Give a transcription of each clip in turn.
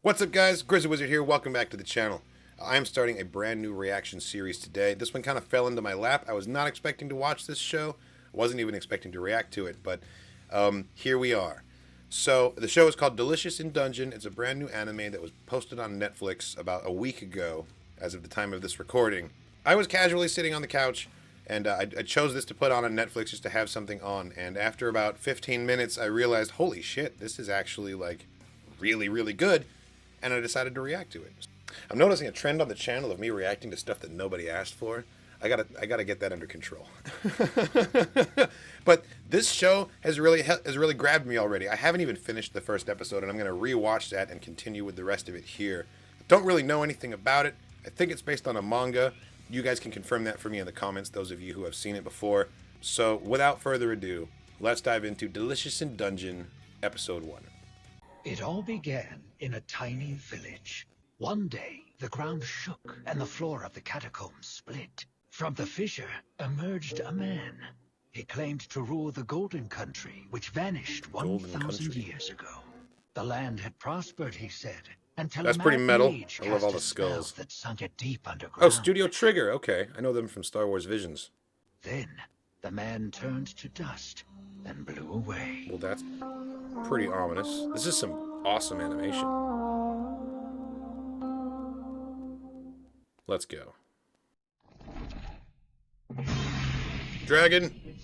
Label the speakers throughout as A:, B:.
A: What's up, guys? Grizzled Wizard here. Welcome back to the channel. I am starting a brand new reaction series today. This one kind of fell into my lap. I was not expecting to watch this show. I wasn't even expecting to react to it, but here we are. So the show is called Delicious in Dungeon. It's a brand new anime that was posted on Netflix about a week ago, as of the time of this recording. I was casually sitting on the couch, and I chose this to put on Netflix just to have something on. And after about 15 minutes, I realized, holy shit, this is actually like really, really good. And I decided to react to it. I'm noticing a trend on the channel of me reacting to stuff that nobody asked for. I gotta get that under control. But this show has really grabbed me already. I haven't even finished the first episode, and I'm gonna rewatch that and continue with the rest of it here. I don't really know anything about it. I think it's based on a manga. You guys can confirm that for me in the comments, those of you who have seen it before. So without further ado, let's dive into Delicious in Dungeon, Episode 1.
B: It all began in a tiny village. One day, the ground shook and the floor of the catacombs split. From the fissure emerged a man. He claimed to rule the Golden Country, which vanished 1,000 years ago. The land had prospered, he said, until
A: That's
B: a
A: pretty
B: mad
A: metal.
B: mage
A: I love all the
B: cast a spell
A: skulls.
B: that sunk it deep underground.
A: Oh, Studio Trigger. Okay, I know them from Star Wars Visions.
B: Then the man turned to dust and blew away.
A: Well, that's pretty ominous. This is some awesome animation. Let's go. Dragon.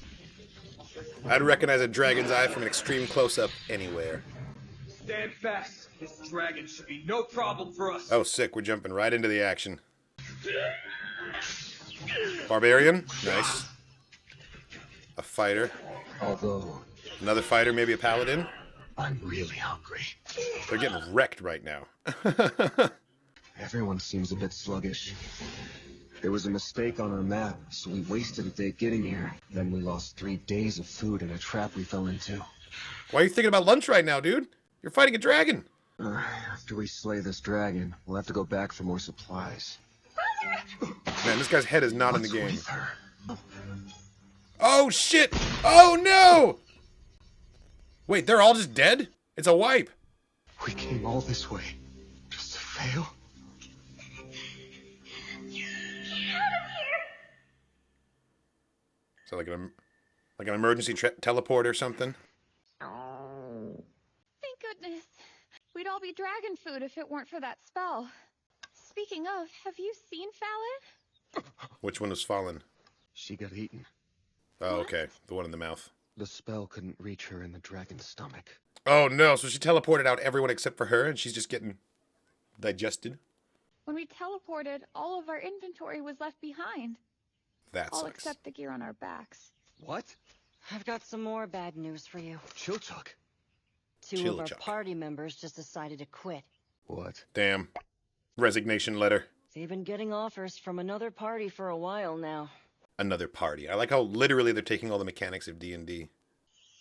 A: I'd recognize a dragon's eye from an extreme close-up anywhere.
C: Stand fast. This dragon should be no problem for us.
A: Oh, sick. We're jumping right into the action. Barbarian. Nice. A fighter.
B: Although
A: Another fighter, maybe a paladin.
B: I'm really hungry.
A: They're getting wrecked right now.
D: Everyone seems a bit sluggish. There was a mistake on our map, so we wasted a day getting here. Then we lost 3 days of food in a trap we fell into.
A: Why are you thinking about lunch right now, dude? You're fighting a dragon.
D: After we slay this dragon, we'll have to go back for more supplies.
A: Man, this guy's head is not in the
D: What's
A: game.
D: with her?
A: Oh, shit! Oh, no! Wait, they're all just dead? It's a wipe.
D: We came all this way, just to fail?
A: So like an emergency teleport or something?
E: Thank goodness. We'd all be dragon food if it weren't for that spell. Speaking of, have you seen Fallon?
A: Which one was fallen?
D: She got eaten.
A: Oh, okay. The one in the mouth.
D: The spell couldn't reach her in the dragon's stomach.
A: Oh, no. So she teleported out everyone except for her, and she's just getting digested?
E: When we teleported, all of our inventory was left behind.
A: That
E: All
A: sucks.
E: except the gear on our backs.
D: What?
F: I've got some more bad news for you.
D: Chilchuk.
F: Two of our
A: Chilchuk.
F: party members just decided to quit.
D: What?
A: Damn. Resignation letter.
F: They've been getting offers from another party for a while now.
A: Another party. I like how literally they're taking all the mechanics of D&D.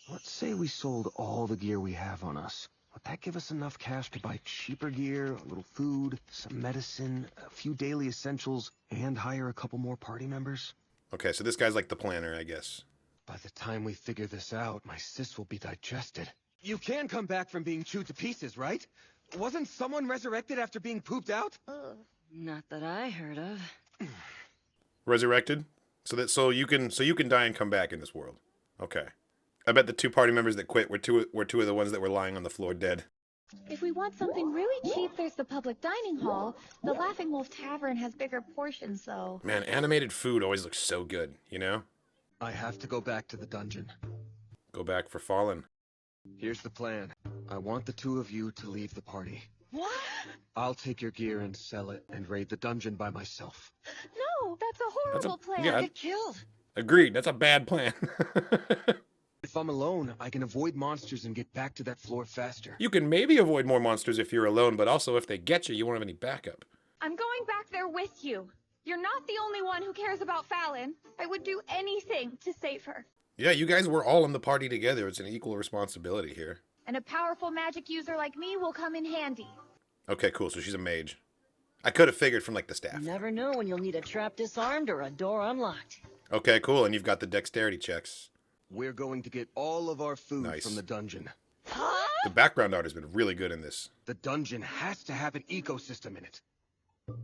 D: Let's say we sold all the gear we have on us. Would that give us enough cash to buy cheaper gear, a little food, some medicine, a few daily essentials, and hire a couple more party members?
A: Okay, so this guy's like the planner, I guess.
D: By the time we figure this out, my cyst will be digested. You can come back from being chewed to pieces, right? Wasn't someone resurrected after being pooped out?
F: Not that I heard of.
A: Resurrected? So you can die and come back in this world. Okay. I bet the 2 party members that quit were two of the ones that were lying on the floor dead.
E: If we want something really cheap, there's the public dining hall. The Laughing Wolf Tavern has bigger portions, though.
A: Man, animated food always looks so good, you know?
D: I have to go back to the dungeon.
A: Go back for Fallen.
D: Here's the plan. I want the 2 of you to leave the party.
E: What?
D: I'll take your gear and sell it and raid the dungeon by myself.
E: No, that's a horrible plan.
A: yeah.
E: Get killed.
A: Agreed, that's a bad plan.
D: If I'm alone, I can avoid monsters and get back to that floor faster.
A: You can maybe avoid more monsters if you're alone, but also if they get you, you won't have any backup.
E: I'm going back there with you. You're not the only one who cares about Fallon. I would do anything to save her.
A: Yeah, you guys were all in the party together. It's an equal responsibility here.
E: And a powerful magic user like me will come in handy.
A: Okay, cool, so she's a mage. I could have figured from like the staff.
F: You never know when you'll need a trap disarmed or a door unlocked.
A: Okay, cool, and you've got the dexterity checks.
D: We're going to get all of our food
A: Nice.
D: from the dungeon.
E: Huh?
A: The background art has been really good in this.
D: The dungeon has to have an ecosystem in it.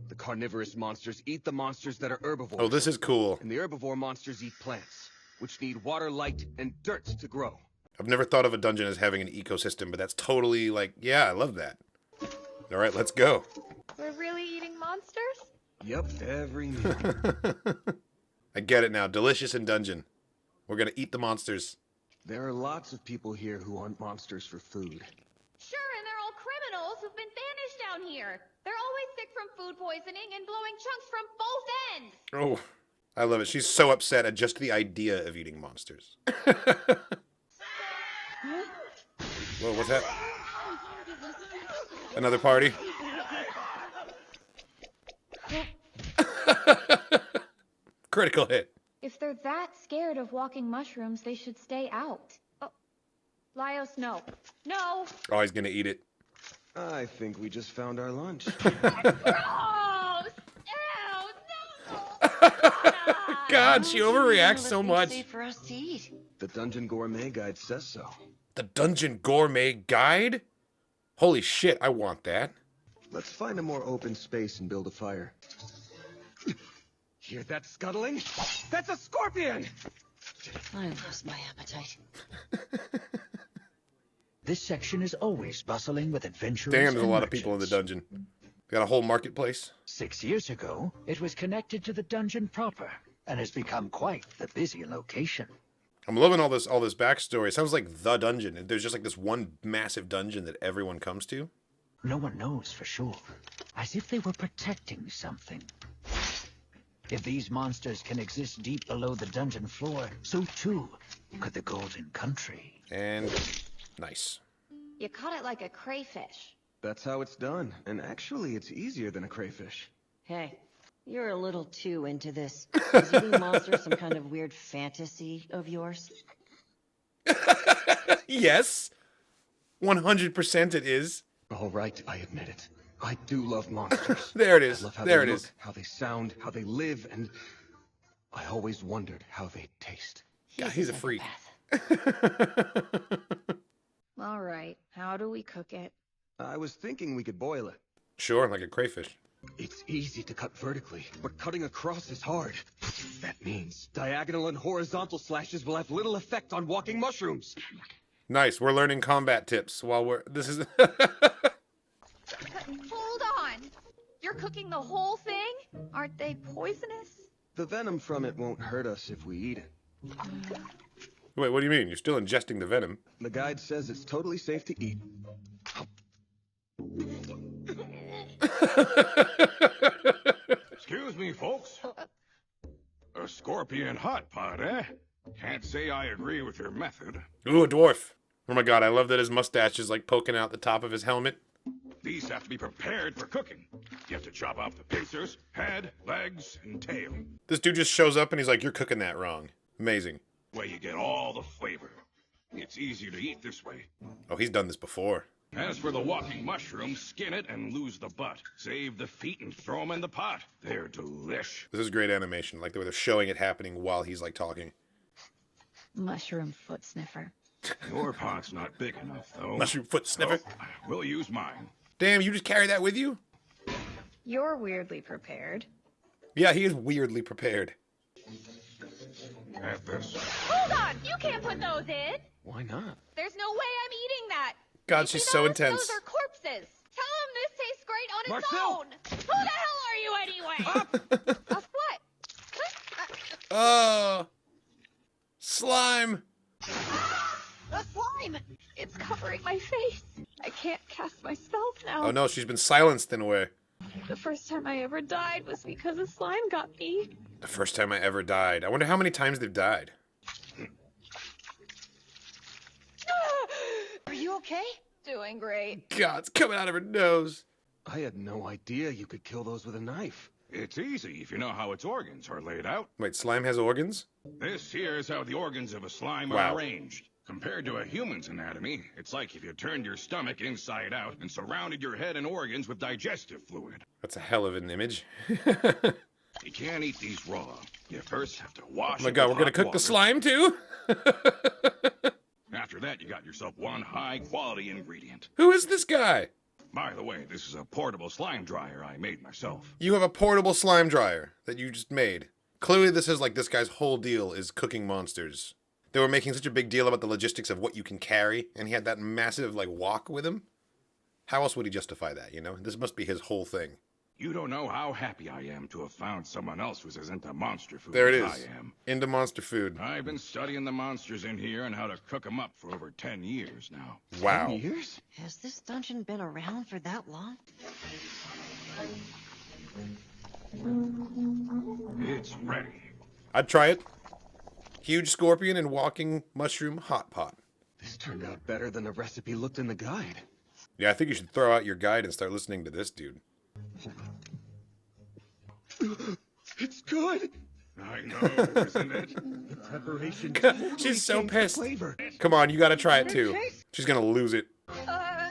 D: The carnivorous monsters eat the monsters that are herbivores.
A: Oh, this is cool.
D: And the herbivore monsters eat plants, which need water, light, and dirt to grow.
A: I've never thought of a dungeon as having an ecosystem, but that's totally like, yeah, I love that. All right, let's go.
E: We're really eating monsters?
D: Yep, every meal.
A: I get it now. Delicious in dungeon. We're gonna eat the monsters.
D: There are lots of people here who hunt monsters for food.
E: Sure, and they're all criminals who've been banished down here. They're always sick from food poisoning and blowing chunks from both ends.
A: Oh, I love it. She's so upset at just the idea of eating monsters. Whoa, what's that? Another party? Critical hit.
E: If they're that scared of walking mushrooms, they should stay out. Oh, Laios, no. No!
A: Oh, he's gonna eat it.
D: I think we just found our lunch.
E: Gross! Ew, no!
A: God, she overreacts so much.
F: Safe for us to eat.
D: The Dungeon Gourmet Guide says so.
A: The Dungeon Gourmet Guide? Holy shit, I want that.
D: Let's find a more open space and build a fire. Hear that scuttling? That's a scorpion!
F: I lost my appetite.
B: This section is always bustling with adventurers.
A: Damn, there's a
B: and
A: lot of people in the
B: merchants.
A: dungeon. Got a whole marketplace.
B: 6 years ago, it was connected to the dungeon proper and has become quite the busy location.
A: I'm loving all this backstory. It sounds like the dungeon. There's just like this one massive dungeon that everyone comes to.
B: No one knows for sure, as if they were protecting something. If these monsters can exist deep below the dungeon floor, so too could the Golden Country.
A: And nice.
E: You caught it like a crayfish.
D: That's how it's done, and actually it's easier than a crayfish.
F: Hey, you're a little too into this. Is eating monsters some kind of weird fantasy of yours?
A: Yes. 100% it is.
D: All right, I admit it. I do love monsters.
A: There it is.
D: I love how
A: There
D: they
A: it
D: look,
A: is.
D: how they sound, how they live, and I always wondered how they taste.
A: Yeah, he's a freak.
E: All right, how do we cook it?
D: I was thinking we could boil it.
A: Sure, like a crayfish.
D: It's easy to cut vertically, but cutting across is hard. That means diagonal and horizontal slashes will have little effect on walking mushrooms.
A: Nice. We're learning combat tips while we're... This is...
E: Hold on! You're cooking the whole thing? Aren't they poisonous?
D: The venom from it won't hurt us if we eat it.
A: Wait, what do you mean? You're still ingesting the venom.
D: The guide says it's totally safe to eat.
G: Excuse me, folks. A scorpion hot pot, eh? Can't say I agree with your method.
A: Ooh, a dwarf. Oh my god, I love that his mustache is like poking out the top of his helmet.
G: These have to be prepared for cooking. You have to chop off the pincers, head, legs, and tail.
A: This dude just shows up and he's like, you're cooking that wrong. Amazing.
G: Where you get all the flavor. It's easier to eat this way.
A: Oh, he's done this before.
G: As for the walking mushrooms, skin it and lose the butt. Save the feet and throw them in the pot. They're delish.
A: This is great animation, like the way they're showing it happening while he's like talking.
E: Mushroom foot sniffer.
G: Your pot's not big enough, though.
A: Mushroom foot sniffer.
G: Oh, we'll use mine.
A: Damn, you just carry that with you?
E: You're weirdly prepared.
A: Yeah, he is weirdly prepared.
G: Have this.
E: Hold on! You can't put those in!
D: Why not?
E: There's no way I'm eating that!
A: God,
E: You
A: she's
E: see
A: so
E: those?
A: intense.
E: Those are corpses! Tell him this tastes great on its
D: Marcel!
E: own! Who the hell are you anyway? What?
A: Slime!
E: The slime! It's covering my face. I can't cast my spells now.
A: Oh no, she's been silenced in a way.
E: The first time I ever died was because a slime got me.
A: The first time I ever died. I wonder how many times they've died.
F: Are you okay?
E: Doing great.
A: God, it's coming out of her nose.
D: I had no idea you could kill those with a knife.
G: It's easy if you know how its organs are laid out.
A: Wait, slime has organs?
G: This here is how the organs of a slime
A: Wow.
G: are arranged. Compared to a human's anatomy, it's like if you turned your stomach inside out and surrounded your head and organs with digestive fluid.
A: That's a hell of an image.
G: You can't eat these raw. You first have to wash
A: Oh my
G: it
A: god,
G: with
A: we're gonna
G: hot
A: cook the
G: water.
A: slime too?
G: After After that, you got yourself one high-quality ingredient.
A: Who is this guy?
G: By the way, this is a portable slime dryer I made myself.
A: You have a portable slime dryer that you just made. Clearly this is like this guy's whole deal is cooking monsters. They were making such a big deal about the logistics of what you can carry, and he had that massive, like, wok with him. How else would he justify that, you know? This must be his whole thing.
G: You don't know how happy I am to have found someone else who's as into monster food
A: There it
G: as
A: is.
G: I am.
A: Into monster food.
G: I've been studying the monsters in here and how to cook them up for over 10 years now.
A: Wow.
D: 10 years?
F: Has this dungeon been around for that long?
G: It's ready.
A: I'd try it. Huge scorpion and walking mushroom hot pot.
D: This turned out better than the recipe looked in the guide.
A: Yeah, I think you should throw out your guide and start listening to this dude.
D: It's good!
G: I know, isn't it?
D: The preparation
A: She's so
D: changed the
A: pissed.
D: flavor.
A: Come on, you gotta try it too. She's gonna lose it.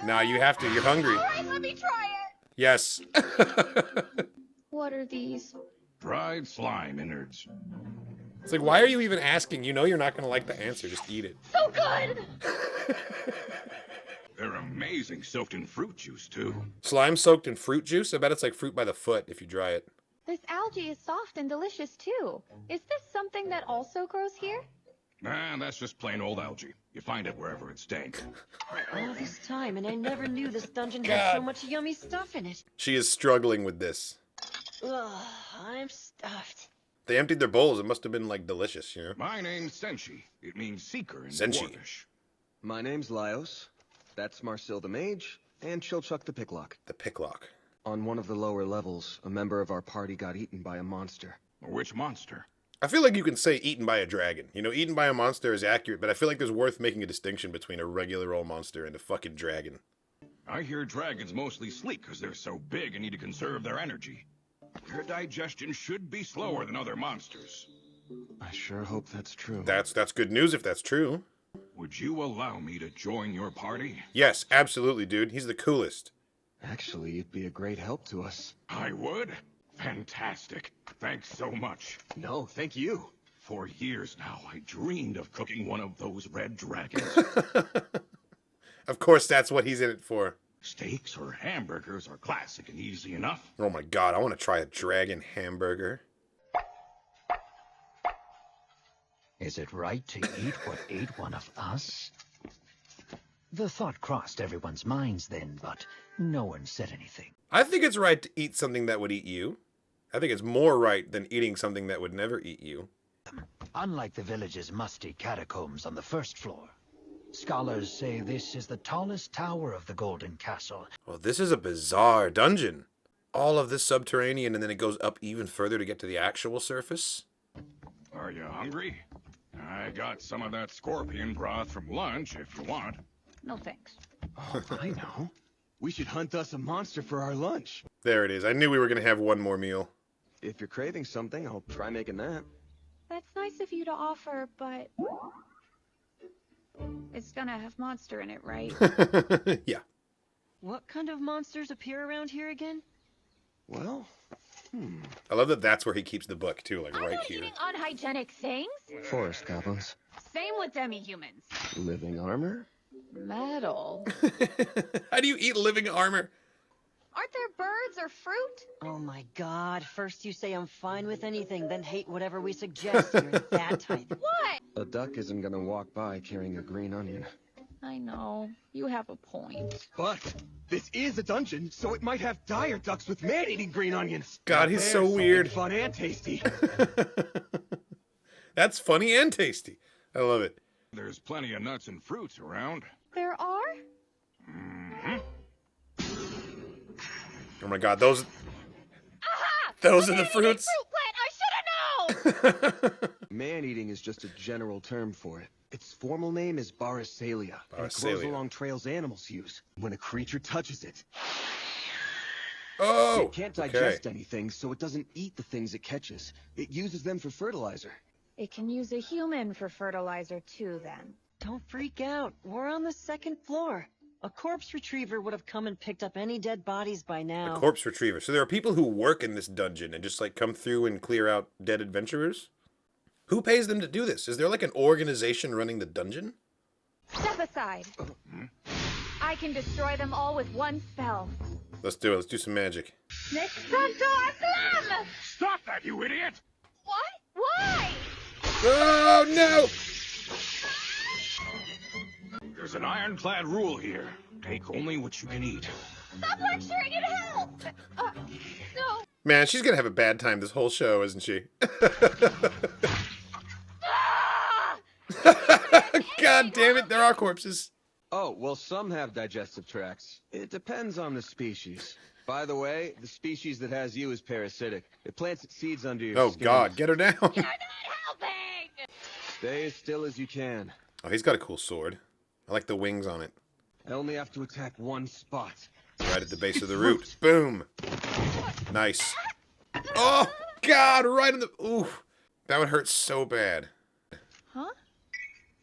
A: Nah, you have to. You're hungry.
E: Alright, let me try it!
A: Yes.
E: What are these?
G: Dried slime innards.
A: It's like, why are you even asking? You know you're not gonna like the answer. Just eat it.
E: So good!
G: They're amazing, soaked in fruit juice, too.
A: Slime soaked in fruit juice? I bet it's like fruit by the foot if you dry it.
E: This algae is soft and delicious too. Is this something that also grows here?
G: Nah, that's just plain old algae. You find it wherever it's dank.
F: All this time, and I never knew this dungeon had so much yummy stuff in it.
A: She is struggling with this.
F: Ugh, I'm stuffed.
A: They emptied their bowls. It must have been like delicious, you know?
G: My name's Senshi. It means seeker in
A: Senshi.
G: Dwarvish.
D: My name's Laios. That's Marcil the Mage, and Chilchuck the Picklock.
A: The picklock.
D: On one of the lower levels, a member of our party got eaten by a monster.
G: Which monster?
A: I feel like you can say eaten by a dragon. You know, eaten by a monster is accurate, but I feel like there's worth making a distinction between a regular old monster and a fucking dragon.
G: I hear dragons mostly sleep because they're so big and need to conserve their energy. Their digestion should be slower than other monsters.
D: I sure hope that's true.
A: That's good news if that's true.
G: Would you allow me to join your party?
A: Yes, absolutely, dude. He's the coolest.
D: Actually, you'd be a great help to us.
G: I would? Fantastic. Thanks so much.
D: No, thank you.
G: For years now, I dreamed of cooking one of those red dragons.
A: Of course, that's what he's in it for.
G: Steaks or hamburgers are classic and easy enough.
A: Oh my god, I want to try a dragon hamburger.
B: Is it right to eat what ate one of us? The thought crossed everyone's minds then, but no one said anything.
A: I think it's right to eat something that would eat you. I think it's more right than eating something that would never eat you.
B: Unlike the village's musty catacombs on the first floor, scholars say this is the tallest tower of the Golden Castle.
A: Well, this is a bizarre dungeon. All of this subterranean, and then it goes up even further to get to the actual surface.
G: Are you hungry? I got some of that scorpion broth from lunch if you want.
E: No thanks.
D: Oh, I know. We should hunt us a monster for our lunch.
A: There it is. I knew we were going to have one more meal.
D: If you're craving something, I'll try making that.
E: That's nice of you to offer, but... It's gonna have monster in it, right?
A: Yeah.
F: What kind of monsters appear around here again?
D: Well,
A: I love that that's where he keeps the book, too, like
E: I'm
A: right
E: not
A: here.
E: eating unhygienic things.
D: forest goblins.
E: Same with demi-humans.
D: Living armor?
E: Metal.
A: How do you eat living armor?
E: Aren't there birds or fruit?
F: Oh my god, first you say I'm fine with anything, then hate whatever we suggest. You're that type.
E: What?
D: A duck isn't gonna walk by carrying a green onion.
E: I know. You have a point.
D: But this is a dungeon, so it might have dire ducks with man-eating green onions.
A: God, he's so weird.
D: Fun and tasty.
A: That's funny and tasty. I love it.
G: There's plenty of nuts and fruits around.
E: There are?
A: Oh my god, those
E: Aha!
A: Those are
E: An
A: the fruits.
E: fruit plant! I should have known!
D: Man-eating is just a general term for it. Its formal name is Barasalia, and it grows
A: Barasalia.
D: along trails animals use. When a creature touches it,
A: Oh,
D: it can't
A: okay.
D: digest anything, so it doesn't eat the things it catches. It uses them for fertilizer.
E: It can use a human for fertilizer too, then.
F: Don't freak out. We're on the second floor. A corpse retriever would have come and picked up any dead bodies by now.
A: A corpse retriever. So there are people who work in this dungeon and just like come through and clear out dead adventurers? Who pays them to do this? Is there like an organization running the dungeon?
E: Step aside. I can destroy them all with one spell.
A: Let's do it. Let's do some magic.
G: Stop that, you idiot!
E: What? Why?
A: Oh, no!
G: There's an ironclad rule here. Take only what you can eat.
E: Stop lecturing and help! No.
A: Man, she's gonna have a bad time this whole show, isn't she?
E: Ah!
A: God damn it, there are corpses.
D: Oh, well, some have digestive tracts. It depends on the species. By the way, the species that has you is parasitic. It plants its seeds under your
A: Oh,
D: skin.
A: God, get her down.
E: You're not helping!
D: Stay as still as you can.
A: Oh, he's got a cool sword. I like the wings on it.
D: I only have to attack one spot.
A: Right at the base of the root. Boom. Nice. Oh, God, right in the... Ooh, that would hurt so bad.
E: Huh?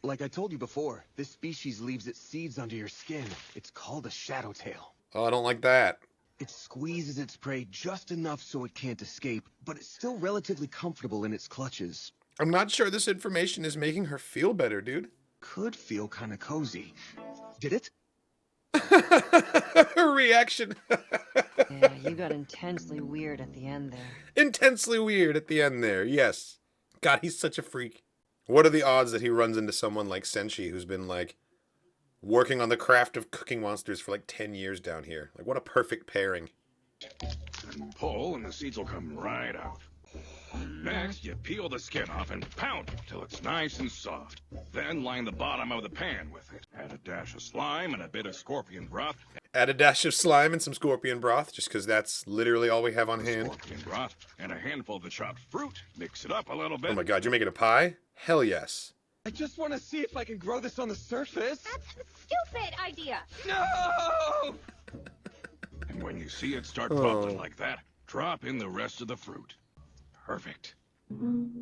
D: Like I told you before, this species leaves its seeds under your skin. It's called a shadowtail.
A: Oh, I don't like that.
D: It squeezes its prey just enough so it can't escape, but it's still relatively comfortable in its clutches.
A: I'm not sure this information is making her feel better, dude.
D: Could feel kind of cozy. Did it?
A: Her reaction.
F: Yeah, you got intensely weird at the end there.
A: Intensely weird at the end there, yes. God, he's such a freak. What are the odds that he runs into someone like Senshi, who's been, like, working on the craft of cooking monsters for, like, 10 years down here? Like, what a perfect pairing.
G: And pull, and the seeds will come right out. Next, you peel the skin off and pound it till it's nice and soft. Then line the bottom of the pan with it. Add a dash of slime and a bit of scorpion broth.
A: Add a dash of slime and some scorpion broth, just because that's literally all we have on hand.
G: Scorpion broth and a handful of the chopped fruit. Mix it up a little bit.
A: Oh my God, you're making a pie? Hell yes.
D: I just want to see if I can grow this on the surface.
E: That's a stupid idea.
D: No!
G: And when you see it start bubbling like that, drop in the rest of the fruit. Perfect.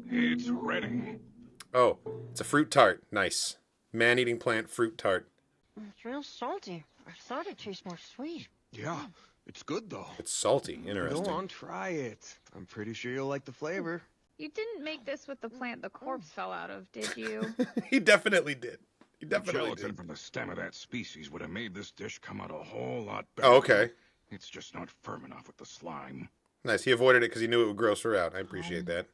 G: It's ready.
A: Oh, it's a fruit tart. Nice. Man-eating plant fruit tart.
F: It's real salty. I thought it tastes more sweet.
D: Yeah, it's good though.
A: It's salty.
D: Go
A: Interesting.
D: on, try it. I'm pretty sure you'll like the flavor.
E: You didn't make this with the plant the corpse fell out of, did you?
A: He definitely did. He
G: The
A: definitely
G: gelatin
A: did.
G: from the stem of that species would have made this dish come out a whole lot better.
A: Oh, okay.
G: It's just not firm enough with the slime.
A: Nice. He avoided it because he knew it would gross her out. I appreciate that.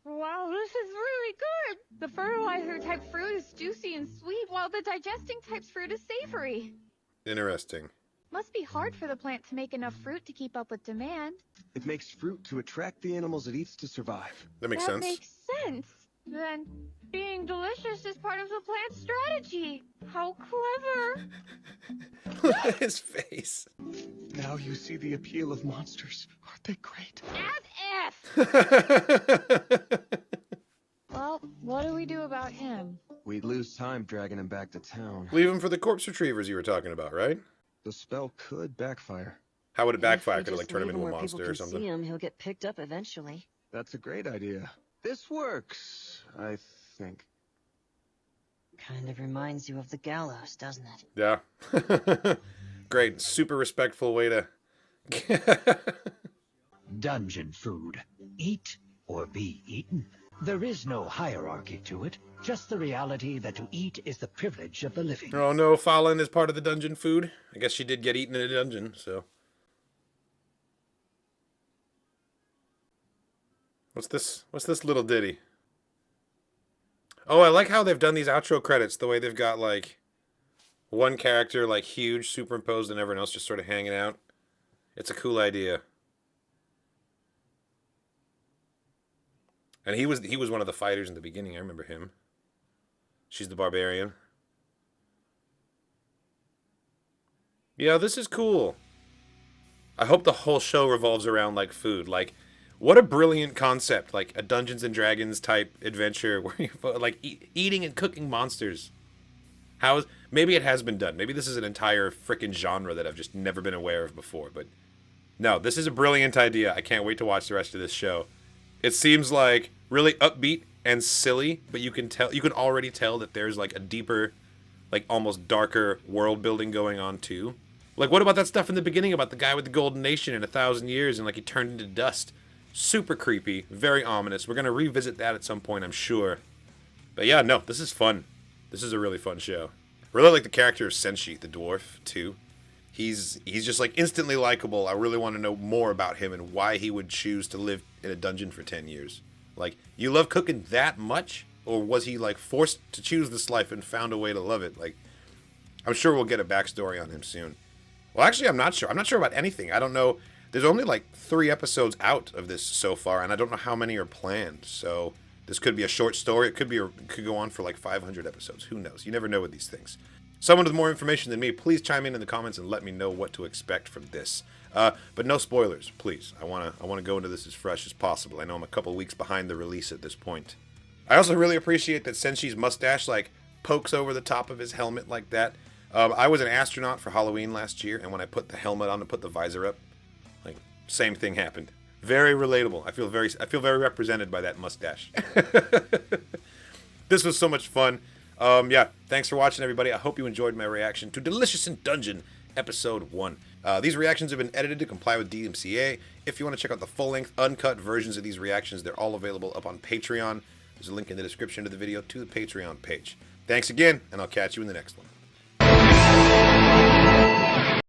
E: Wow, this is really good. The fertilizer type fruit is juicy and sweet, while the digesting type fruit is savory.
A: Interesting.
E: Must be hard for the plant to make enough fruit to keep up with demand.
D: It makes fruit to attract the animals it eats to survive.
A: That makes sense.
E: Makes sense. Then being delicious is part of the plant's strategy. How clever.
A: Look at his face.
D: Now you see the appeal of monsters. Aren't they great?
E: As if. Well, what do we do about him?
D: We'd lose time dragging him back to town.
A: Leave him for the corpse retrievers you were talking about, right?
D: The spell could backfire.
A: How would it backfire?
F: If
A: Could
F: we
A: it, like,
F: just
A: turn him
F: leave
A: into a
F: where
A: monster
F: people
A: or
F: can
A: something?
F: See him, he'll get picked up eventually.
D: That's a great idea. This works, I think.
F: Kind of reminds you of the gallows, doesn't it?
A: Yeah. Great. Super respectful way to...
B: Dungeon food. Eat or be eaten. There is no hierarchy to it, just the reality that to eat is the privilege of the living.
A: Oh no, Fallen is part of the dungeon food. I guess she did get eaten in a dungeon, so... What's this little ditty? Oh, I like how they've done these outro credits, the way they've got, like, one character, like, huge, superimposed, and everyone else just sort of hanging out. It's a cool idea. And he was one of the fighters in the beginning, I remember him. She's the barbarian. Yeah, this is cool. I hope the whole show revolves around, like, food. Like, what a brilliant concept. Like, a Dungeons and Dragons type adventure where you're, like, eating and cooking monsters. Maybe it has been done. Maybe this is an entire frickin' genre that I've just never been aware of before. But, no, this is a brilliant idea. I can't wait to watch the rest of this show. It seems, like, really upbeat and silly, but you can already tell that there's, like, a deeper, like, almost darker world building going on, too. Like, what about that stuff in the beginning about the guy with the golden nation in 1,000 years and, like, he turned into dust? Super creepy, very ominous. We're going to revisit that at some point, I'm sure. But yeah, no, this is fun. This is a really fun show. Really like the character of Senshi, the dwarf, too. He's just like instantly likable. I really want to know more about him and why he would choose to live in a dungeon for 10 years. Like, you love cooking that much? Or was he like forced to choose this life and found a way to love it? Like, I'm sure we'll get a backstory on him soon. Well, actually, I'm not sure. I'm not sure about anything. I don't know. There's only like 3 episodes out of this so far, and I don't know how many are planned. So this could be a short story. It could go on for like 500 episodes. Who knows? You never know with these things. Someone with more information than me, please chime in the comments and let me know what to expect from this. But no spoilers, please. I wanna go into this as fresh as possible. I know I'm a couple weeks behind the release at this point. I also really appreciate that Senshi's mustache like pokes over the top of his helmet like that. I was an astronaut for Halloween last year, and when I put the helmet on and put the visor up, like same thing happened. Very relatable. I feel very represented by that mustache. This was so much fun. Yeah, thanks for watching, everybody. I hope you enjoyed my reaction to Delicious in Dungeon, Episode 1. These reactions have been edited to comply with DMCA. If you want to check out the full-length, uncut versions of these reactions, they're all available up on Patreon. There's a link in the description of the video to the Patreon page. Thanks again, and I'll catch you in the next one.